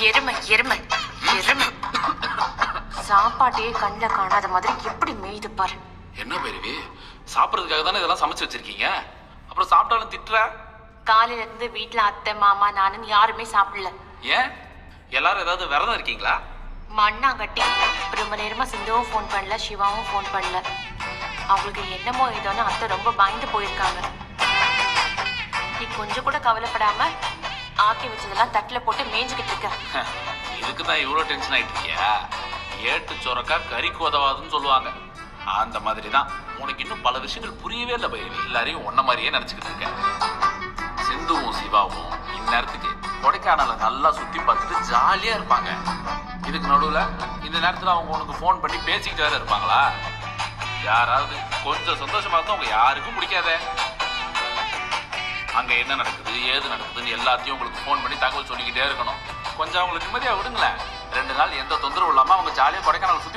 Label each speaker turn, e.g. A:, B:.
A: எருமை எருமை எருமை. சாப்பாட்டையே கண்ணில் காணாத மாதிரி எப்படி மேய்து பாரு.
B: என்ன பைரவி, சாப்பிட்றதுக்காக தானே இதெல்லாம் சமைச்சு வச்சிருக்கீங்க, அப்புறம் சாப்பிட்டாலும் திட்டுற?
A: காலையில இருந்து வீட்டுல அத்தை மாமா நானும் யாருமே சாப்பிடல.
B: ஏன், எல்லாரும் ஏதாவது விரதம் இருக்கீங்களா?
A: மண்ணாங்கட்டி. ரொம்ப நேரமா சிந்துவும் ஃபோன் பண்ணல, சிவாவும் ஃபோன் பண்ணல. அவங்களுக்கு என்னமோ ஏதோன்னு அத்தை ரொம்ப பயந்து போயிருக்காங்க. நீ கொஞ்சம் கூட கவலைப்படாம ஆக்கி வச்சதெல்லாம் தட்டுல போட்டு மேய்ஞ்சுக்கிட்டு இருக்க.
B: இதுக்கு தான் இவ்வளோ டென்ஷன் ஆயிட்டு இருக்கியா? ஏட்டு சொரக்கா கறிக்கு உதவாதுன்னு சொல்லுவாங்க. அந்த மாதிரி தான் உனக்கு இன்னும் பல விஷயங்கள் புரியவே இல்லை பைரவி. எல்லாரையும் ஒன்ன மாதிரியே நினச்சிக்கிட்டு இருக்கேன். சிந்துவும் சிவாவும் இந்நேரத்துக்கு கொடைக்கானலை நல்லா சுற்றி பார்த்துட்டு ஜாலியாக இருப்பாங்க. இதுக்கு நடுவில் இந்த நேரத்தில் அவங்க உனக்கு ஃபோன் பண்ணி பேசிக்கிட்டு வேற இருப்பாங்களா? யாராவது கொஞ்சம் சந்தோஷமாக இருந்தால் அவங்க யாருக்கும் பிடிக்காதே. அங்கே என்ன நடக்குது ஏது நடக்குதுன்னு எல்லாத்தையும் உங்களுக்கு ஃபோன் பண்ணி தகவல் சொல்லிக்கிட்டே இருக்கணும். கொஞ்சம் அவங்களுக்கு நிம்மதியாக விடுங்களேன். 2 நாள் எந்த தொந்தரவும் இல்லாமல் அவங்க ஜாலியாக கொடைக்கானல் சுற்றி